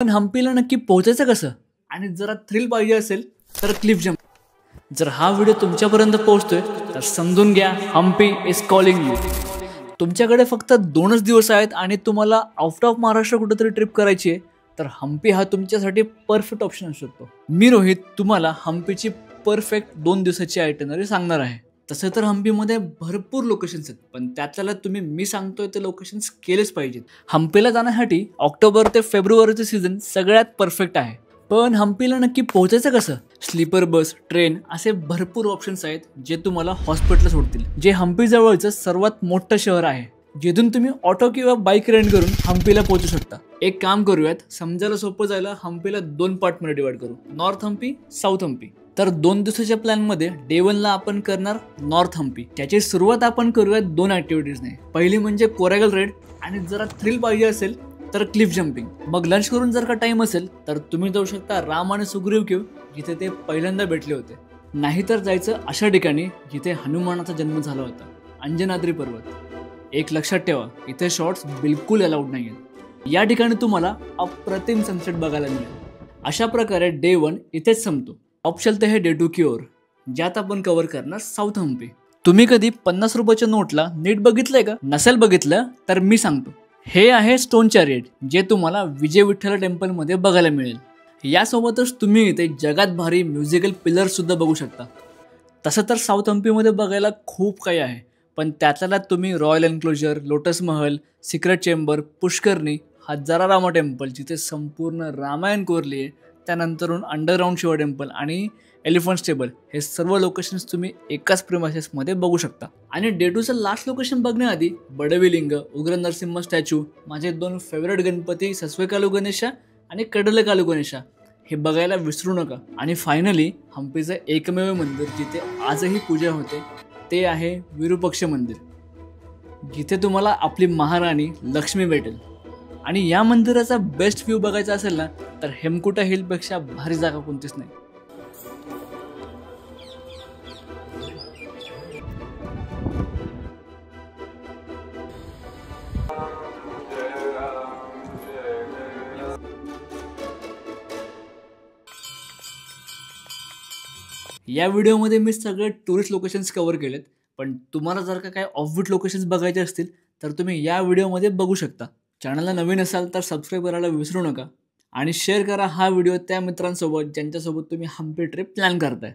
पण हम्पीला नक्की पोहोचायचं कसं आणि जरा थ्रिल पाहिजे असेल तर क्लिफ जंप. जर हा व्हिडिओ तुमच्यापर्यंत पोहोचतोय तर समजून घ्या हम्पी इज कॉलिंग यू. तुमच्याकडे फक्त 2च दिवस आहेत आणि तुम्हाला आउट ऑफ महाराष्ट्र कुठेतरी ट्रिप करायची आहे तर हम्पी हा तुमच्यासाठी परफेक्ट ऑप्शन असू शकतो. मी रोहित तुम्हाला हम्पीची परफेक्ट 2 दिवसाची आयटनरी सांगणार आहे. तसं तर हम्पीमध्ये भरपूर लोकेशन्स आहेत पण त्यातल्या तुम्ही मी सांगतोय ते लोकेशन्स केलेच पाहिजेत. हम्पीला जाण्यासाठी ऑक्टोबर ते फेब्रुवारीचे सीझन सगळ्यात परफेक्ट आहे. पण हम्पीला नक्की पोहोचायचं कसं? स्लीपर बस, ट्रेन असे भरपूर ऑप्शन्स आहेत जे तुम्हाला हॉस्पिटल सोडतील. जे हम्पी जवळचं सर्वात मोठं शहर आहे जिथून तुम्ही ऑटो किंवा बाईक रेंट करून हम्पीला पोहोचू शकता. एक काम करूयात, समजायला सोपं जायला हम्पीला 2 पार्टमध्ये डिवाइड करू, नॉर्थ हम्पी, साऊथ हम्पी. तर 2 दिवसाच्या प्लॅनमध्ये डे 1ला आपण करणार नॉर्थ हम्पी. त्याची सुरुवात आपण करूयात 2 ऍक्टिव्हिटीजने. पहिली म्हणजे कोरागल रेड आणि जरा थ्रिल पाहिजे असेल तर क्लिफ जम्पिंग. मग लंच करून जर का टाइम असेल तर तुम्ही जाऊ शकता राम आणि सुग्रीव केव्ह जिथे ते पहिल्यांदा भेटले होते. नाहीतर जायचं अशा ठिकाणी जिथे हनुमानाचा जन्म झाला होता, अंजनाद्री पर्वत. एक लक्षात ठेवा, इथे शॉर्ट्स बिलकुल अलाउड नाही आहेत. या ठिकाणी तुम्हाला अप्रतिम सनसेट बघायला मिळेल. अशा प्रकारे डे 1 इथेच संपतो. ऑप्शन ते हे डे 2 की ओर ज्यात आपण कव्हर करणार साऊथ हम्पी. तुम्ही कधी 50 रुपयाच्या नोटला नीट बघितलंय का? नसेल बघितलं तर मी सांगतो. हे आहे स्टोन चॅरियट जे तुम्हाला विजय विठ्ठल टेम्पलमध्ये बघायला मिळेल. यासोबतच तुम्ही इथे जगात भारी म्युझिकल पिलर सुद्धा बघू शकता. तसं तर साऊथ हम्पीमध्ये बघायला खूप काही आहे पण त्यातल्या तुम्ही royal enclosure, lotus Mahal, secret chamber, Pushkarni, Hazara Rama temple जिथे संपूर्ण रामायण कोरली आहे, त्यानंतरून अंडरग्राऊंड शिवा टेम्पल आणि एलिफंट स्टेबल हे सर्व लोकेशन्स तुम्ही एकाच प्रिमायसेसमध्ये बघू शकता. आणि डे 2चं लास्ट लोकेशन बघण्याआधी बडवीलिंग, उग्र नरसिंह स्टॅच्यू, माझे 2 फेवरेट गणपती सस्वेकालू गणेशा आणि कडलकालू गणेशा हे बघायला विसरू नका. आणि फायनली हम्पीचं एकमेव मंदिर जिथे आजही पूजा होते ते आहे विरूपक्ष मंदिर, जिथे तुम्हाला आपली महाराणी लक्ष्मी भेटेल. आणि या मंदिराचा बेस्ट व्ह्यू बघायचा असेल ना तर हेमकुटा हिलपेक्षा भारी जागा कोणतीच नाही. या व्हिडिओमध्ये मी सगळे टुरिस्ट लोकेशन्स कव्हर केलेत पण तुम्हाला जर का काय ऑफबीट लोकेशन्स बघायचे असतील तर तुम्ही या व्हिडिओमध्ये बघू शकता. चॅनलला नवीन असाल तर सबस्क्राईब करायला विसरू नका आणि शेअर करा हा व्हिडिओ त्या मित्रांसोबत ज्यांच्यासोबत तुम्ही हम्पी ट्रिप प्लॅन करताय.